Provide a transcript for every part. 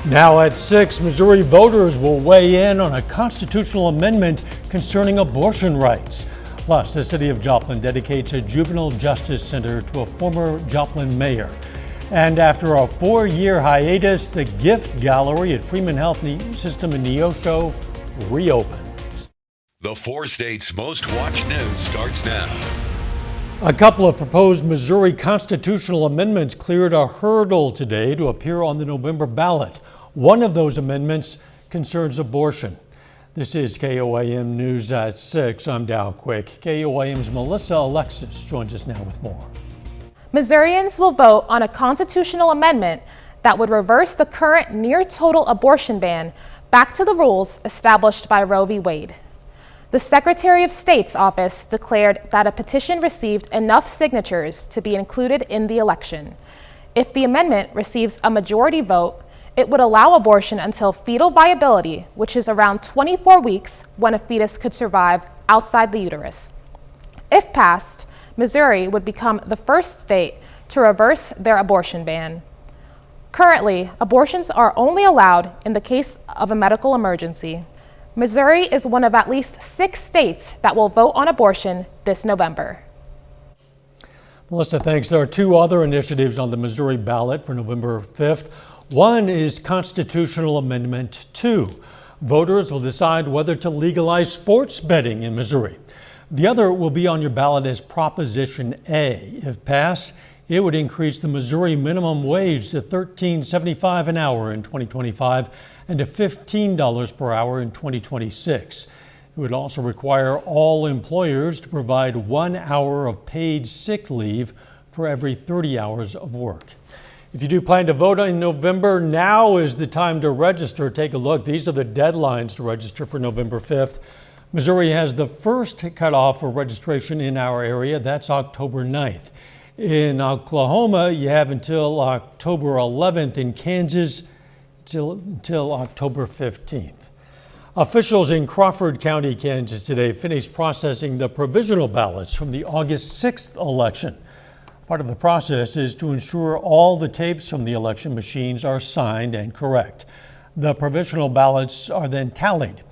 Now at 6, Missouri voters will weigh in on a constitutional amendment concerning abortion rights. Plus, the city of Joplin dedicates a juvenile justice center to a former Joplin mayor. And after a 4-year hiatus, the gift gallery at Freeman Health System in Neosho reopens. The 4 states' most watched news starts now. A couple of proposed Missouri constitutional amendments cleared a hurdle today to appear on the November ballot. One of those amendments concerns abortion. This is KOAM News at 6. I'm Dow Quick. KOAM's Melissa Alexis joins us now with more. Missourians will vote on a constitutional amendment that would reverse the current near-total abortion ban back to the rules established by Roe v. Wade. The Secretary of State's office declared that a petition received enough signatures to be included in the election. If the amendment receives a majority vote, it would allow abortion until fetal viability, which is around 24 weeks when a fetus could survive outside the uterus. If passed, Missouri would become the first state to reverse their abortion ban. Currently, abortions are only allowed in the case of a medical emergency. Missouri is one of at least 6 states that will vote on abortion this November. Melissa, thanks. There are 2 other initiatives on the Missouri ballot for November 5th. One is Constitutional Amendment 2. Voters will decide whether to legalize sports betting in Missouri. The other will be on your ballot as Proposition A. If passed, it would increase the Missouri minimum wage to $13.75 an hour in 2025 and to $15 per hour in 2026. It would also require all employers to provide 1 hour of paid sick leave for every 30 hours of work. If you do plan to vote in November, now is the time to register. Take a look. These are the deadlines to register for November 5th. Missouri has the first cutoff for registration in our area. That's October 9th. In Oklahoma, you have until October 11th. In Kansas, until October 15th. Officials in Crawford County, Kansas today finished processing the provisional ballots from the August 6th election. Part of the process is to ensure all the tapes from the election machines are signed and correct. The provisional ballots are then tallied.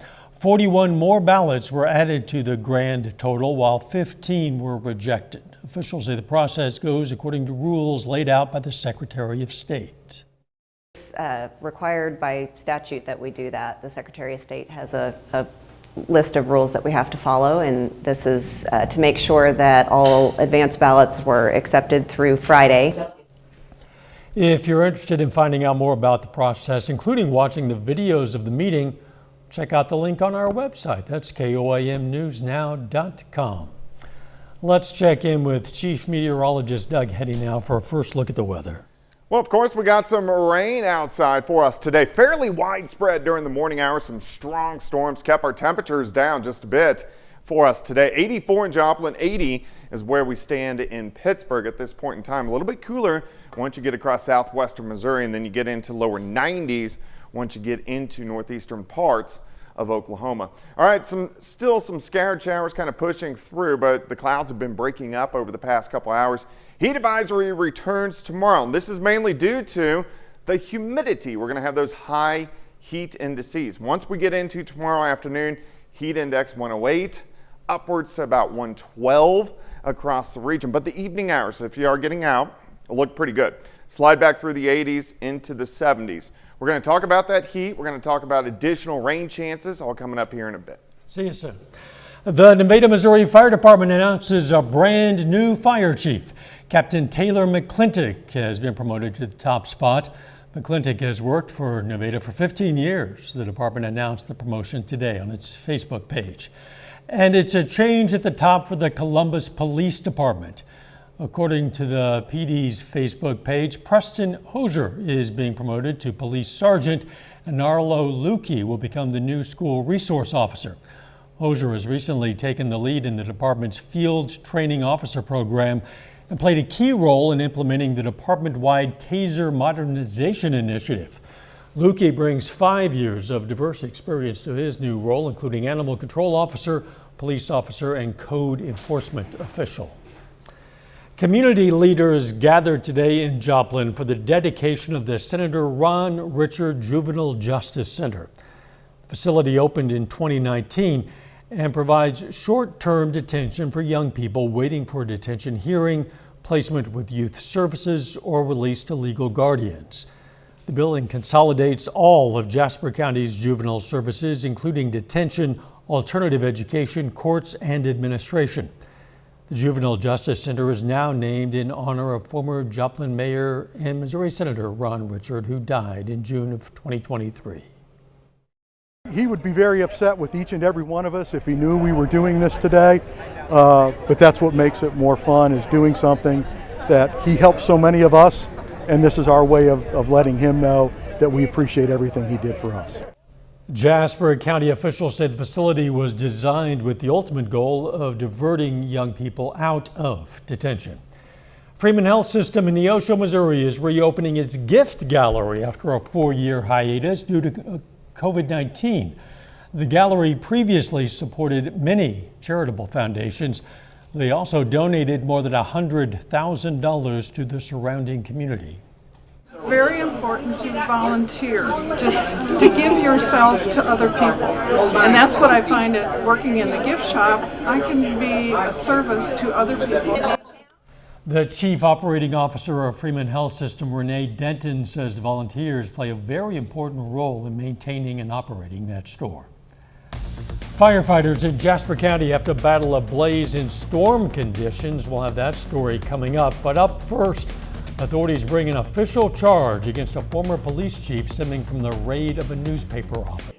41 more ballots were added to the grand total, while 15 were rejected. Officials say the process goes according to rules laid out by the Secretary of State. It's required by statute that we do that. The Secretary of State has a list of rules that we have to follow, and this is to make sure that all advance ballots were accepted through Friday. If you're interested in finding out more about the process, including watching the videos of the meeting, check out the link on our website. That's KOAMnewsnow.com. Let's check in with Chief Meteorologist Doug Heddy now for a first look at the weather. Well, of course, we got some rain outside for us today. Fairly widespread during the morning hours. Some strong storms kept our temperatures down just a bit for us today. 84 in Joplin, 80 is where we stand in Pittsburgh at this point in time. A little bit cooler once you get across southwestern Missouri, and then you get into lower 90s once you get into northeastern parts of Oklahoma. All right, still some scattered showers kind of pushing through, but the clouds have been breaking up over the past couple hours. Heat advisory returns tomorrow, and this is mainly due to the humidity. We're going to have those high heat indices. Once we get into tomorrow afternoon, heat index 108, upwards to about 112 across the region. But the evening hours, if you are getting out, look pretty good. Slide back through the 80s into the 70s. We're going to talk about that heat. We're going to talk about additional rain chances, all coming up here in a bit. See you soon. The Nevada, Missouri Fire Department announces a brand new fire chief. Captain Taylor McClintock has been promoted to the top spot. McClintock has worked for Nevada for 15 years. The department announced the promotion today on its Facebook page. And it's a change at the top for the Columbus Police Department. According to the PD's Facebook page, Preston Hosier is being promoted to police sergeant, and Arlo Lukey will become the new school resource officer. Hosier has recently taken the lead in the department's field training officer program and played a key role in implementing the department-wide TASER modernization initiative. Lukey brings 5 years of diverse experience to his new role, including animal control officer, police officer, and code enforcement official. Community leaders gathered today in Joplin for the dedication of the Senator Ron Richard Juvenile Justice Center. The facility opened in 2019 and provides short-term detention for young people waiting for a detention hearing, placement with youth services, or release to legal guardians. The building consolidates all of Jasper County's juvenile services, including detention, alternative education, courts, and administration. The Juvenile Justice Center is now named in honor of former Joplin Mayor and Missouri Senator Ron Richard, who died in June of 2023. He would be very upset with each and every one of us if he knew we were doing this today, but that's what makes it more fun, is doing something that he helped so many of us, and this is our way of letting him know that we appreciate everything he did for us. Jasper County officials said the facility was designed with the ultimate goal of diverting young people out of detention. Freeman Health System in Neosho, Missouri is reopening its gift gallery after a 4-year hiatus due to COVID-19. The gallery previously supported many charitable foundations. They also donated more than $100,000 to the surrounding community. Very important to volunteer, just to give yourself to other people. And that's what I find at working in the gift shop. I can be a service to other people. The Chief Operating Officer of Freeman Health System, Renee Denton, says volunteers play a very important role in maintaining and operating that store. Firefighters in Jasper County have to battle a blaze in storm conditions. We'll have that story coming up. But up first, authorities bring an official charge against a former police chief stemming from the raid of a newspaper office.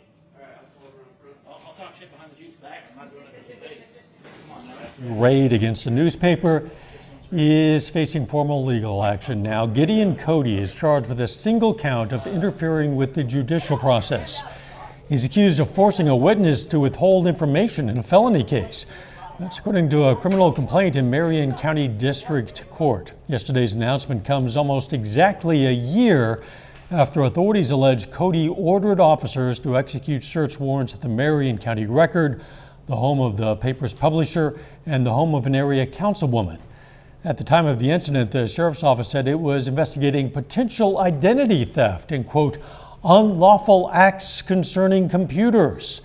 Raid against a newspaper is facing formal legal action now. Gideon Cody is charged with a single count of interfering with the judicial process. He's accused of forcing a witness to withhold information in a felony case. That's according to a criminal complaint in Marion County District Court. Yesterday's announcement comes almost exactly a year after authorities allege Cody ordered officers to execute search warrants at the Marion County Record, the home of the paper's publisher, and the home of an area councilwoman. At the time of the incident, the sheriff's office said it was investigating potential identity theft and, quote, unlawful acts concerning computers.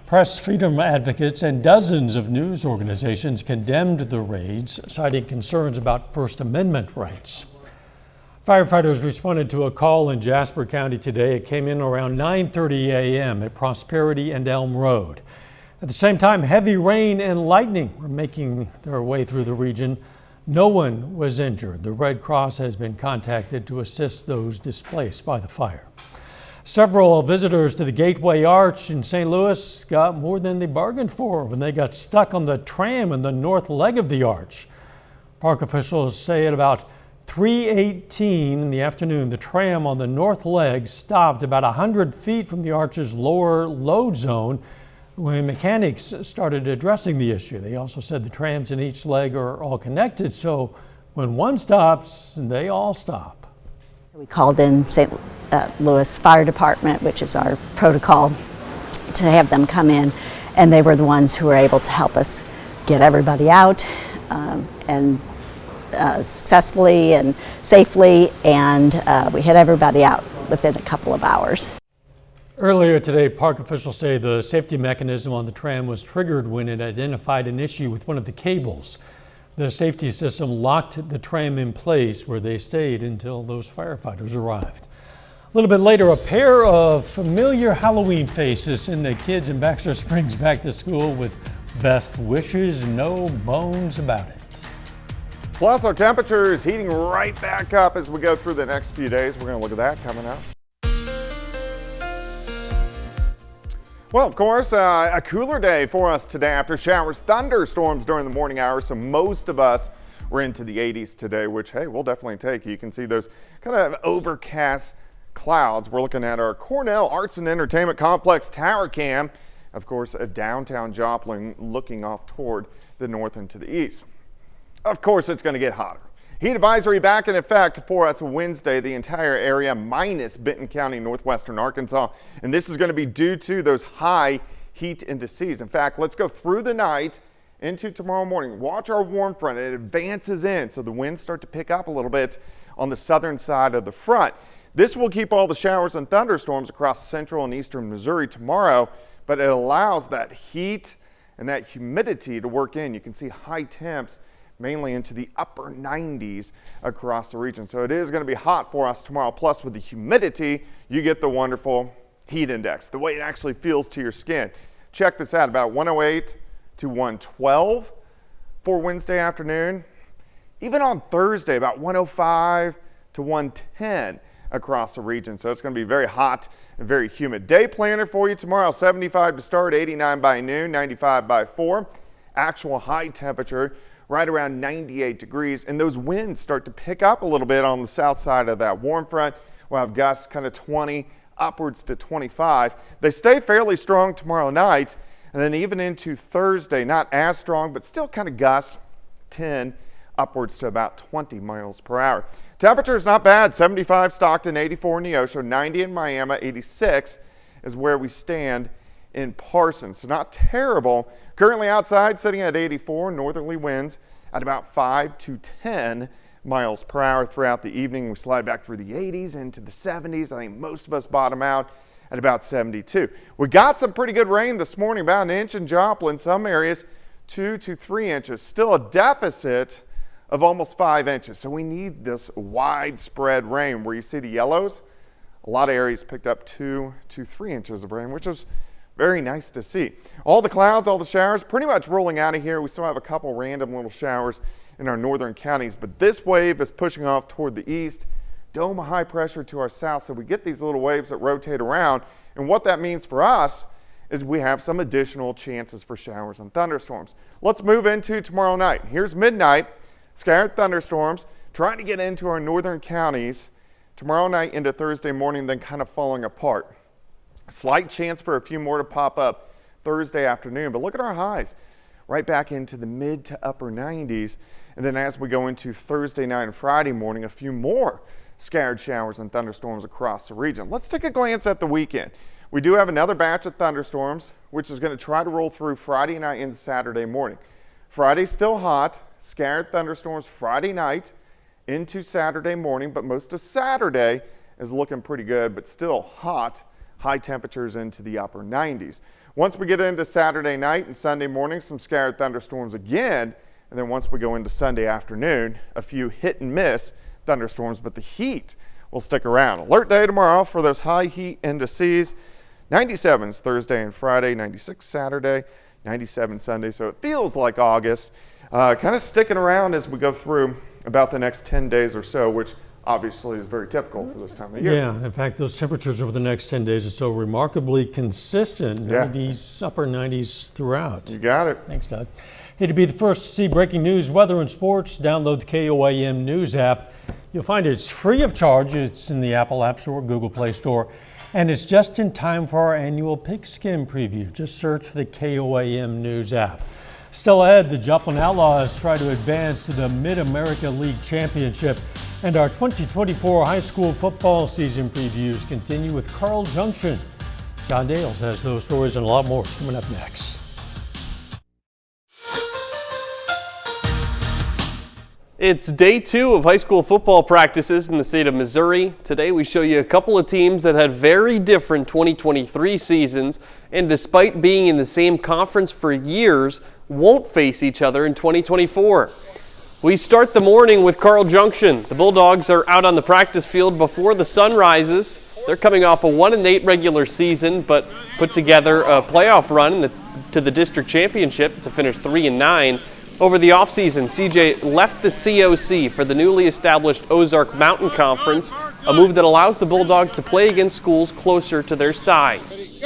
Press freedom advocates and dozens of news organizations condemned the raids, citing concerns about First Amendment rights. Firefighters responded to a call in Jasper County today. It came in around 9:30 a.m. at Prosperity and Elm Road. At the same time, heavy rain and lightning were making their way through the region. No one was injured. The Red Cross has been contacted to assist those displaced by the fire. Several visitors to the Gateway Arch in St. Louis got more than they bargained for when they got stuck on the tram in the north leg of the arch. Park officials say at about 3:18 in the afternoon, the tram on the north leg stopped about 100 feet from the arch's lower load zone when mechanics started addressing the issue. They also said the trams in each leg are all connected, so when one stops, they all stop. We called in St. Louis Fire Department, which is our protocol, to have them come in, and they were the ones who were able to help us get everybody out and successfully and safely, and we had everybody out within a couple of hours. Earlier today, park officials say the safety mechanism on the tram was triggered when it identified an issue with one of the cables. The safety system locked the tram in place, where they stayed until those firefighters arrived. A little bit later, a pair of familiar Halloween faces send the kids in Baxter Springs back to school with best wishes, no bones about it. Plus, our temperature is heating right back up as we go through the next few days. We're going to look at that coming up. Well, of course, a cooler day for us today after showers, thunderstorms during the morning hours. So most of us were into the 80s today, which, hey, we'll definitely take. You can see those kind of overcast clouds. We're looking at our Cornell Arts and Entertainment Complex tower cam. Of course, a downtown Joplin looking off toward the north and to the east. Of course, it's going to get hotter. Heat advisory back in effect for us Wednesday, the entire area minus Benton County, northwestern Arkansas. And this is going to be due to those high heat indices. In fact, let's go through the night into tomorrow morning. Watch our warm front. It advances in, so the winds start to pick up a little bit on the southern side of the front. This will keep all the showers and thunderstorms across central and eastern Missouri tomorrow, but it allows that heat and that humidity to work in. You can see high temps mainly into the upper 90s across the region. So it is going to be hot for us tomorrow. Plus, with the humidity, you get the wonderful heat index, the way it actually feels to your skin. Check this out, about 108 to 112 for Wednesday afternoon. Even on Thursday, about 105 to 110 across the region. So it's going to be very hot and very humid. Day planner for you tomorrow, 75 to start, 89 by noon, 95 by 4. Actual high temperature right around 98 degrees, and those winds start to pick up a little bit on the south side of that warm front. We'll have gusts kind of 20 upwards to 25. They stay fairly strong tomorrow night, and then even into Thursday, not as strong, but still kind of gusts 10 upwards to about 20 miles per hour. Temperature is not bad, 75 Stockton, 84 in Neosho, 90 in Miami, 86 is where we stand in Parsons. So not terrible. Currently outside sitting at 84, northerly winds at about 5 to 10 miles per hour throughout the evening. We slide back through the 80s into the 70s. I think most of us bottom out at about 72. We got some pretty good rain this morning, about an inch in Joplin, some areas 2 to 3 inches. Still a deficit of almost 5 inches. So we need this widespread rain where you see the yellows. A lot of areas picked up 2 to 3 inches of rain, which is very nice to see. All the clouds, all the showers pretty much rolling out of here. We still have a couple random little showers in our northern counties, but this wave is pushing off toward the east. Dome of high pressure to our south, so we get these little waves that rotate around. And what that means for us is we have some additional chances for showers and thunderstorms. Let's move into tomorrow night. Here's midnight, scattered thunderstorms trying to get into our northern counties tomorrow night into Thursday morning, then kind of falling apart. Slight chance for a few more to pop up Thursday afternoon, but look at our highs right back into the mid to upper 90s. And then as we go into Thursday night and Friday morning, a few more scattered showers and thunderstorms across the region. Let's take a glance at the weekend. We do have another batch of thunderstorms, which is going to try to roll through Friday night and Saturday morning. Friday still hot, scattered thunderstorms Friday night into Saturday morning, but most of Saturday is looking pretty good, but still hot. High temperatures into the upper 90s. Once we get into Saturday night and Sunday morning, some scattered thunderstorms again. And then once we go into Sunday afternoon, a few hit and miss thunderstorms, but the heat will stick around. Alert day tomorrow for those high heat indices. 97s Thursday and Friday, 96 Saturday, 97 Sunday. So it feels like August, kind of sticking around as we go through about the next 10 days or so, which obviously is very typical for this time of year. Yeah, in fact, those temperatures over the next 10 days are so remarkably consistent, 90s, upper 90s throughout. You got it. Thanks, Doug. Hey, to be the first to see breaking news, weather, and sports, download the KOAM News app. You'll find it's free of charge. It's in the Apple App Store, Google Play Store, and it's just in time for our annual pigskin preview. Just search for the KOAM News app. Still ahead, the Joplin Outlaws try to advance to the Mid-America League Championship. And our 2024 high school football season previews continue with Carl Junction. John Dales has those stories and a lot more coming up next. It's day 2 of high school football practices in the state of Missouri. Today we show you a couple of teams that had very different 2023 seasons, and despite being in the same conference for years, won't face each other in 2024. We start the morning with Carl Junction. The Bulldogs are out on the practice field before the sun rises. They're coming off a 1-8 regular season, but put together a playoff run to the district championship to finish 3-9. Over the offseason, CJ left the COC for the newly established Ozark Mountain Conference, a move that allows the Bulldogs to play against schools closer to their size.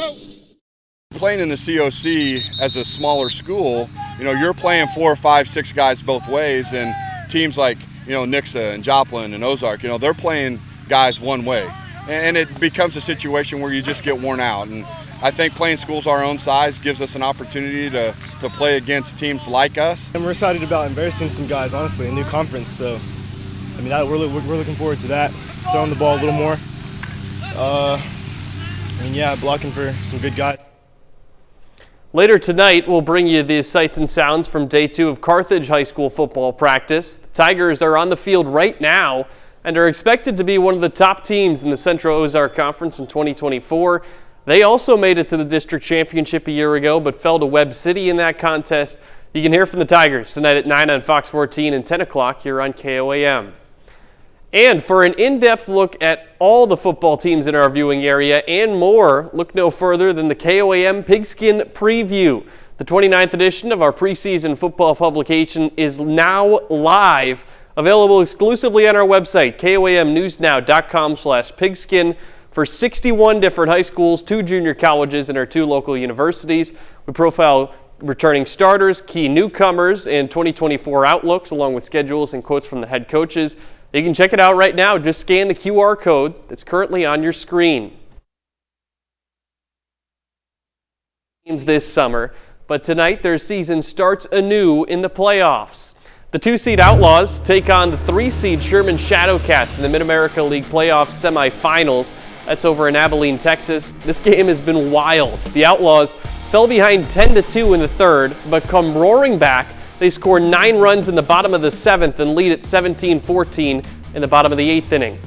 Playing in the COC as a smaller school, you're playing 4, 5, 6 guys both ways, and teams like, Nixa and Joplin and Ozark, they're playing guys one way. And it becomes a situation where you just get worn out. And I think playing schools our own size gives us an opportunity to play against teams like us. And we're excited about embarrassing some guys, honestly, a new conference. So, we're looking forward to that, throwing the ball a little more. Blocking for some good guys. Later tonight, we'll bring you the sights and sounds from day 2 of Carthage High School football practice. The Tigers are on the field right now and are expected to be one of the top teams in the Central Ozark Conference in 2024. They also made it to the district championship a year ago, but fell to Webb City in that contest. You can hear from the Tigers tonight at 9 on Fox 14 and 10 o'clock here on KOAM. And for an in-depth look at all the football teams in our viewing area and more, look no further than the KOAM Pigskin Preview. The 29th edition of our preseason football publication is now live, available exclusively on our website, koamnewsnow.com/pigskin, for 61 different high schools, 2 junior colleges, and our 2 local universities. We profile returning starters, key newcomers, and 2024 outlooks, along with schedules and quotes from the head coaches. You can check it out right now. Just scan the QR code that's currently on your screen. Teams this summer, but tonight their season starts anew in the playoffs. The 2-seed Outlaws take on the 3-seed Sherman Shadowcats in the Mid-America League Playoffs semifinals. That's over in Abilene, Texas. This game has been wild. The Outlaws fell behind 10-2 in the third, but come roaring back. They score 9 runs in the bottom of the 7th and lead at 17-14 in the bottom of the 8th inning.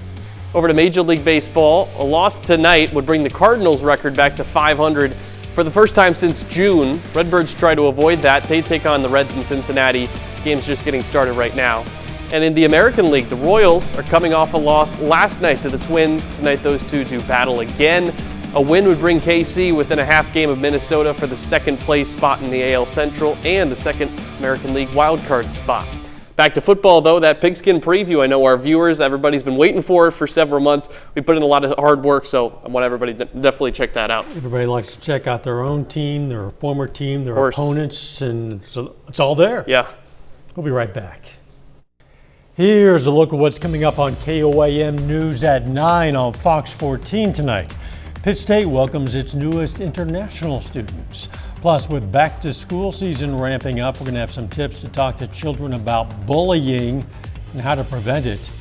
Over to Major League Baseball, a loss tonight would bring the Cardinals' record back to 500 for the first time since June. Redbirds try to avoid that. They take on the Reds in Cincinnati. Game's just getting started right now. And in the American League, the Royals are coming off a loss last night to the Twins. Tonight, those two do battle again. A win would bring KC within a half game of Minnesota for the second place spot in the AL Central and the second American League wildcard spot. Back to football, though, that Pigskin Preview, I know our viewers, everybody's been waiting for it for several months. We put in a lot of hard work, so I want everybody to definitely check that out. Everybody likes to check out their own team, their former team, their opponents, and so it's all there. Yeah. We'll be right back. Here's a look at what's coming up on KOAM News at 9 on Fox 14 tonight. Pitt State welcomes its newest international students. Plus, with back-to-school season ramping up, we're going to have some tips to talk to children about bullying and how to prevent it.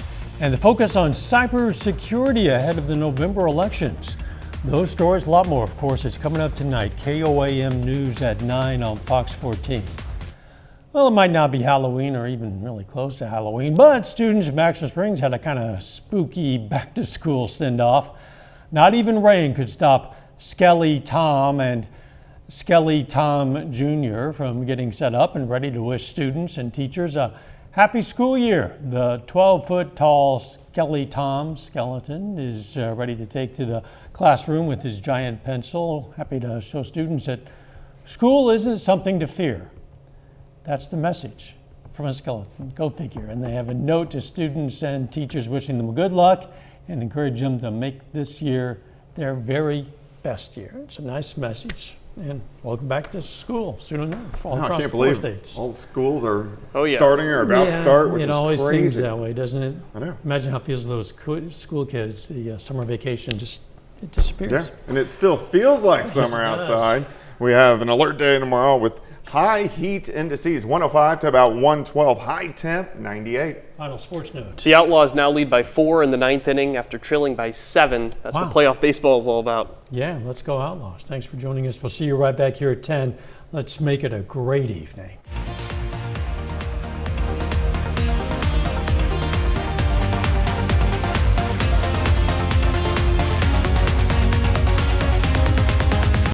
And the focus on cybersecurity ahead of the November elections. Those stories, a lot more, of course, it's coming up tonight. KOAM News at 9 on Fox 14. Well, it might not be Halloween or even really close to Halloween, but students in Maxwell Springs had a kind of spooky back-to-school standoff. Not even rain could stop Skelly Tom and Skelly Tom Jr. from getting set up and ready to wish students and teachers a happy school year. The 12-foot tall Skelly Tom skeleton is ready to take to the classroom with his giant pencil, happy to show students that school isn't something to fear. That's the message from a skeleton. Go figure. And they have a note to students and teachers wishing them good luck and encourage them to make this year their very best year. It's a nice message. And welcome back to school soon enough. All across the 4 states. All the schools are starting or about to start, which is crazy. It always seems that way, doesn't it? I know. Imagine how it feels to those school kids. The summer vacation just it disappears. Yeah, and it still feels like summer outside. We have an alert day tomorrow with high heat indices, 105 to about 112. High temp, 98. Final sports notes. The Outlaws now lead by 4 in the 9th inning after trailing by 7. That's what playoff baseball is all about. Yeah, let's go Outlaws. Thanks for joining us. We'll see you right back here at 10. Let's make it a great evening.